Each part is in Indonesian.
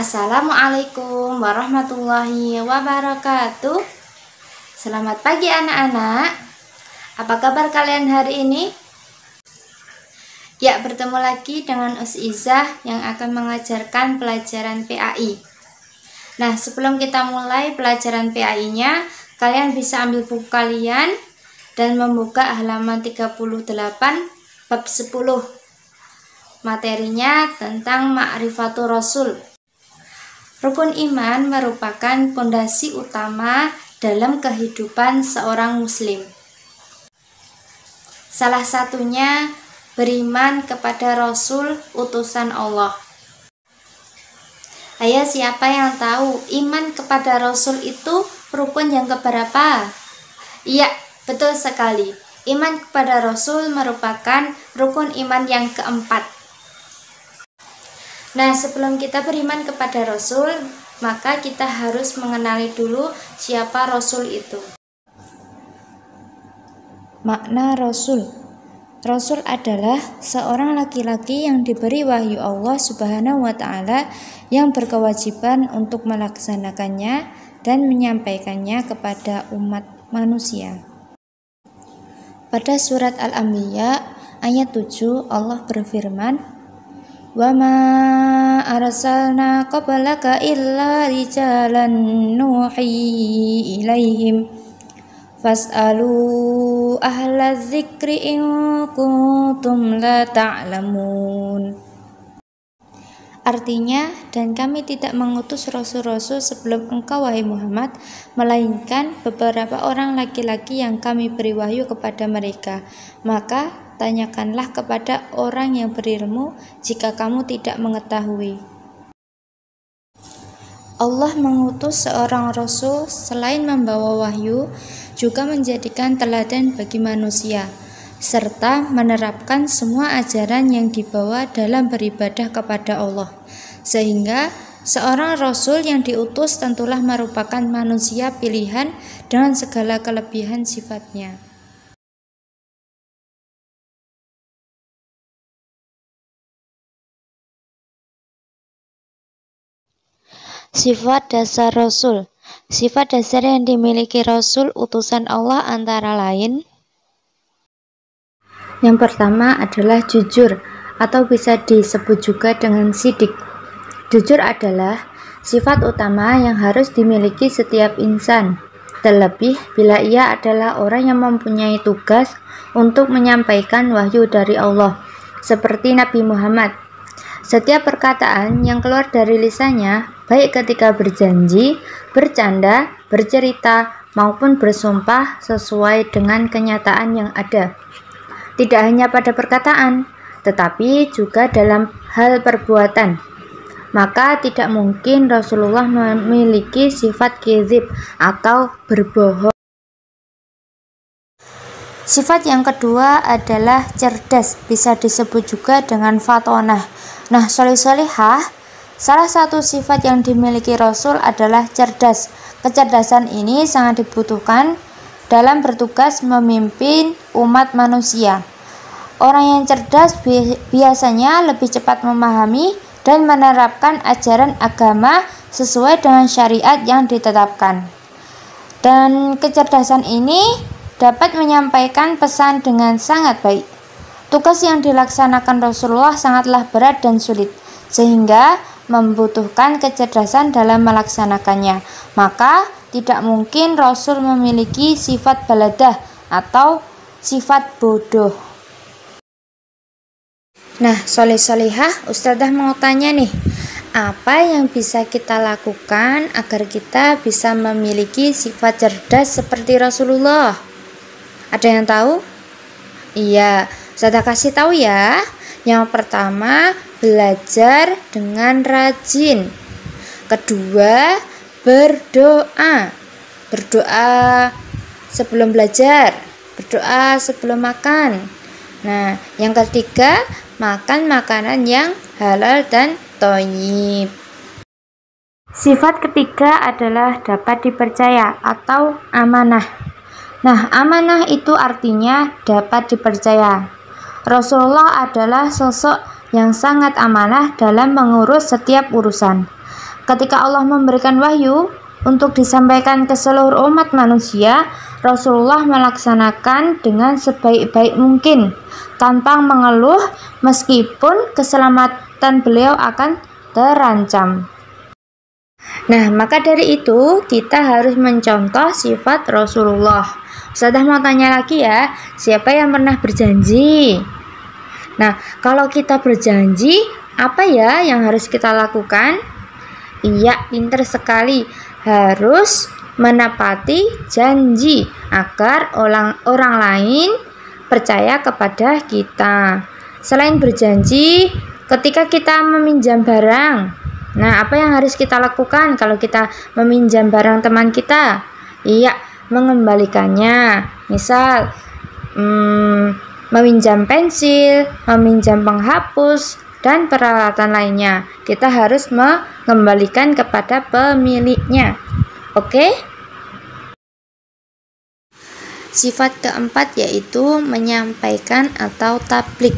Assalamualaikum warahmatullahi wabarakatuh. Selamat pagi anak-anak. Apa kabar kalian hari ini? Ya, bertemu lagi dengan Ustazah yang akan mengajarkan pelajaran PAI. Nah, sebelum kita mulai pelajaran PAI-nya, kalian bisa ambil buku kalian dan membuka halaman 38 bab 10. Materinya tentang Ma'rifatur Rasul. Rukun iman merupakan pondasi utama dalam kehidupan seorang muslim. Salah satunya beriman kepada Rasul utusan Allah. Ayo, siapa yang tahu iman kepada Rasul itu rukun yang keberapa? Iya, betul sekali. Iman kepada Rasul merupakan rukun iman yang keempat. Nah, sebelum kita beriman kepada Rasul, maka kita harus mengenali dulu siapa Rasul itu. Makna Rasul. Rasul adalah seorang laki-laki yang diberi wahyu Allah Subhanahu wa Ta'ala yang berkewajiban untuk melaksanakannya dan menyampaikannya kepada umat manusia. Pada surat Al-Anbiya ayat 7 Allah berfirman, "Wa ma arsalna qablaka illa rijalan nuhi ilaihim fas'alu ahla dzikri in kuntum la ta'lamun." Artinya, dan kami tidak mengutus rasul-rasul sebelum engkau wahai Muhammad, melainkan beberapa orang laki-laki yang kami beri wahyu kepada mereka. Maka tanyakanlah kepada orang yang berilmu jika kamu tidak mengetahui. Allah mengutus seorang rasul selain membawa wahyu, juga menjadikan teladan bagi manusia, serta menerapkan semua ajaran yang dibawa dalam beribadah kepada Allah. Sehingga seorang rasul yang diutus tentulah merupakan manusia pilihan dengan segala kelebihan sifatnya. Sifat dasar Rasul. Sifat dasar yang dimiliki Rasul utusan Allah antara lain: yang pertama adalah jujur, atau bisa disebut juga dengan sidik. Jujur adalah sifat utama yang harus dimiliki setiap insan, terlebih bila ia adalah orang yang mempunyai tugas untuk menyampaikan wahyu dari Allah, seperti Nabi Muhammad. Setiap perkataan yang keluar dari lisannya, baik ketika berjanji, bercanda, bercerita, maupun bersumpah, sesuai dengan kenyataan yang ada. Tidak hanya pada perkataan, tetapi juga dalam hal perbuatan. Maka tidak mungkin Rasulullah memiliki sifat kizib atau berbohong. Sifat yang kedua adalah cerdas, bisa disebut juga dengan fatonah. Nah, soleh-solehah, salah satu sifat yang dimiliki Rasul adalah cerdas. Kecerdasan ini sangat dibutuhkan dalam bertugas memimpin umat manusia. Orang yang cerdas biasanya lebih cepat memahami dan menerapkan ajaran agama sesuai dengan syariat yang ditetapkan. Dan kecerdasan ini dapat menyampaikan pesan dengan sangat baik. Tugas yang dilaksanakan Rasulullah sangatlah berat dan sulit, sehingga membutuhkan kecerdasan dalam melaksanakannya. Maka tidak mungkin Rasul memiliki sifat baladah atau sifat bodoh. Nah, soleh-solehah, Ustazah mau tanya nih, apa yang bisa kita lakukan agar kita bisa memiliki sifat cerdas seperti Rasulullah? Ada yang tahu? Iya, Ustazah kasih tahu ya. Yang pertama, belajar dengan rajin. Kedua, berdoa. Berdoa sebelum belajar, berdoa sebelum makan. Nah, yang ketiga, makan makanan yang halal dan thayyib. Sifat ketiga adalah dapat dipercaya atau amanah. Nah, amanah itu artinya dapat dipercaya. Rasulullah adalah sosok yang sangat amanah dalam mengurus setiap urusan. Ketika Allah memberikan wahyu untuk disampaikan ke seluruh umat manusia, Rasulullah melaksanakan dengan sebaik-baik mungkin tanpa mengeluh meskipun keselamatan beliau akan terancam. Nah, maka dari itu kita harus mencontoh sifat Rasulullah. Ustazah mau tanya lagi ya, siapa yang pernah berjanji? Nah, kalau kita berjanji, apa ya yang harus kita lakukan? Iya, pintar sekali. Harus menepati janji agar orang lain percaya kepada kita. Selain berjanji, ketika kita meminjam barang, nah, apa yang harus kita lakukan kalau kita meminjam barang teman kita? Iya, mengembalikannya. Misal, meminjam pensil, meminjam penghapus, dan peralatan lainnya. Kita harus mengembalikan kepada pemiliknya. Oke? Sifat keempat yaitu menyampaikan atau tabligh.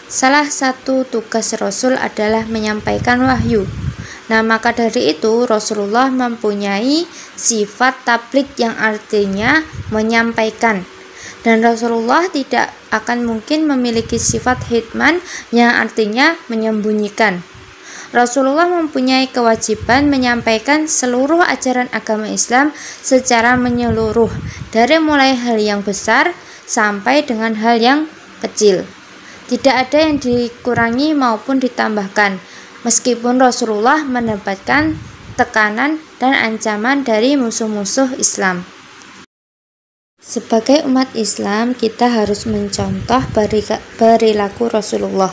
Salah satu tugas Rasul adalah menyampaikan wahyu. Nah, maka dari itu Rasulullah mempunyai sifat tabligh yang artinya menyampaikan. Dan Rasulullah tidak akan mungkin memiliki sifat hitman yang artinya menyembunyikan. Rasulullah mempunyai kewajiban menyampaikan seluruh ajaran agama Islam secara menyeluruh, dari mulai hal yang besar sampai dengan hal yang kecil. Tidak ada yang dikurangi maupun ditambahkan, meskipun Rasulullah mendapatkan tekanan dan ancaman dari musuh-musuh Islam. Sebagai umat Islam, kita harus mencontoh perilaku Rasulullah.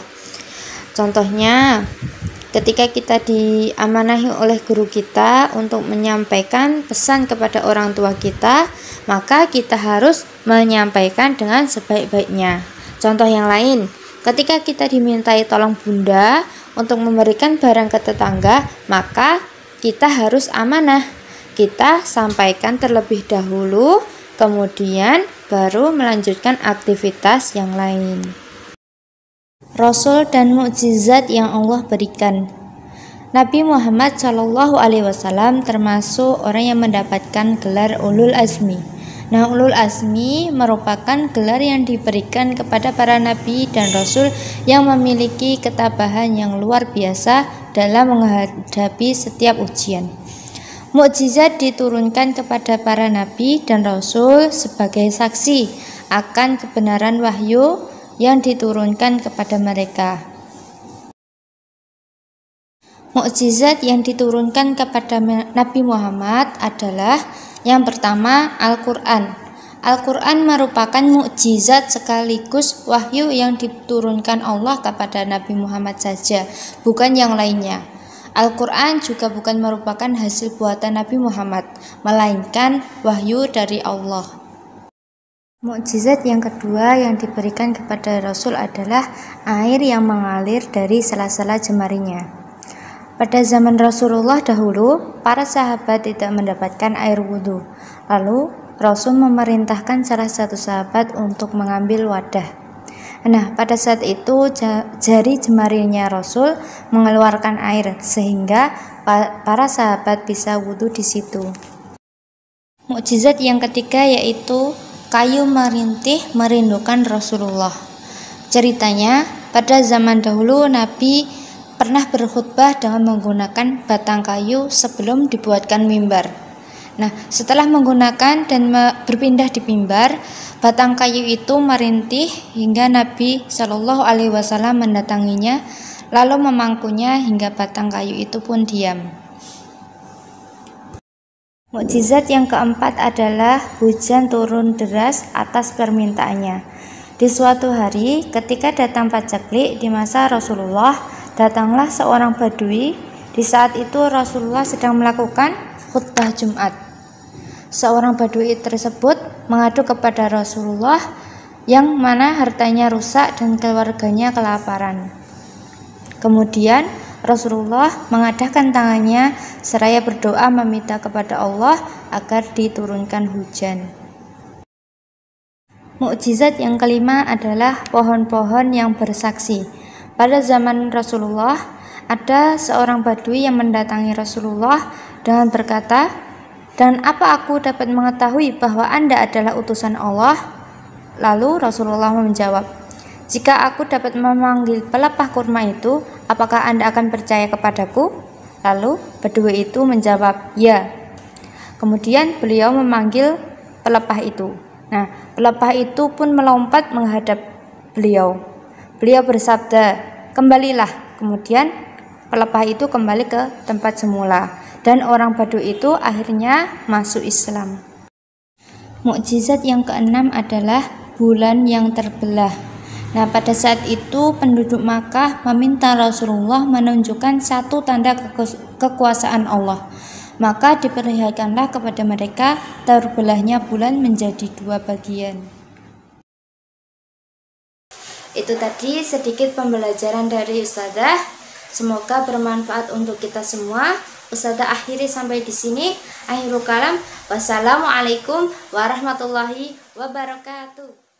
Contohnya, ketika kita diamanahi oleh guru kita untuk menyampaikan pesan kepada orang tua kita, maka kita harus menyampaikan dengan sebaik-baiknya. Contoh yang lain, ketika kita dimintai tolong bunda untuk memberikan barang ke tetangga, maka kita harus amanah. Kita sampaikan terlebih dahulu, kemudian baru melanjutkan aktivitas yang lain. Rasul dan mukjizat yang Allah berikan. Nabi Muhammad SAW termasuk orang yang mendapatkan gelar Ulul Azmi. Nah, Ulul Azmi merupakan gelar yang diberikan kepada para nabi dan rasul yang memiliki ketabahan yang luar biasa dalam menghadapi setiap ujian. Mukjizat diturunkan kepada para nabi dan rasul sebagai saksi akan kebenaran wahyu yang diturunkan kepada mereka. Mukjizat yang diturunkan kepada Nabi Muhammad adalah yang pertama, Al-Quran. Al-Quran merupakan mukjizat sekaligus wahyu yang diturunkan Allah kepada Nabi Muhammad saja, bukan yang lainnya. Al-Quran juga bukan merupakan hasil buatan Nabi Muhammad, melainkan wahyu dari Allah. Mukjizat yang kedua yang diberikan kepada Rasul adalah air yang mengalir dari sela-sela jemarinya. Pada zaman Rasulullah dahulu, para sahabat tidak mendapatkan air wudhu. Lalu, Rasul memerintahkan salah satu sahabat untuk mengambil wadah. Nah, pada saat itu jari jemarinya Rasul mengeluarkan air sehingga para sahabat bisa wudhu di situ. Mukjizat yang ketiga yaitu kayu merintih merindukan Rasulullah. Ceritanya, pada zaman dahulu Nabi pernah berkhutbah dengan menggunakan batang kayu sebelum dibuatkan mimbar. Nah, setelah menggunakan dan berpindah di mimbar, batang kayu itu merintih hingga Nabi Shallallahu Alaihi Wasallam mendatanginya, lalu memangkunya hingga batang kayu itu pun diam. Mukjizat yang keempat adalah hujan turun deras atas permintaannya. Di suatu hari, ketika datang paceklik di masa Rasulullah, datanglah seorang badui. Di saat itu Rasulullah sedang melakukan khutbah Jumat. Seorang badui tersebut mengadu kepada Rasulullah yang mana hartanya rusak dan keluarganya kelaparan. Kemudian Rasulullah mengadahkan tangannya seraya berdoa meminta kepada Allah agar diturunkan hujan. Mukjizat yang kelima adalah pohon-pohon yang bersaksi. Pada zaman Rasulullah, ada seorang badui yang mendatangi Rasulullah dengan berkata, "Dan apa aku dapat mengetahui bahwa Anda adalah utusan Allah?" Lalu Rasulullah menjawab, "Jika aku dapat memanggil pelepah kurma itu, apakah Anda akan percaya kepadaku?" Lalu badui itu menjawab, "Ya." Kemudian beliau memanggil pelepah itu. Nah, pelepah itu pun melompat menghadap beliau. Beliau bersabda, "Kembalilah." Kemudian pelepah itu kembali ke tempat semula, dan orang Badui itu akhirnya masuk Islam. Mukjizat yang keenam adalah bulan yang terbelah. Nah, pada saat itu penduduk Makkah meminta Rasulullah menunjukkan satu tanda kekuasaan Allah. Maka diperlihatkanlah kepada mereka terbelahnya bulan menjadi dua bagian. Itu tadi sedikit pembelajaran dari Ustazah. Semoga bermanfaat untuk kita semua. Ustazah akhiri sampai di sini. Akhirul kalam. Wassalamualaikum warahmatullahi wabarakatuh.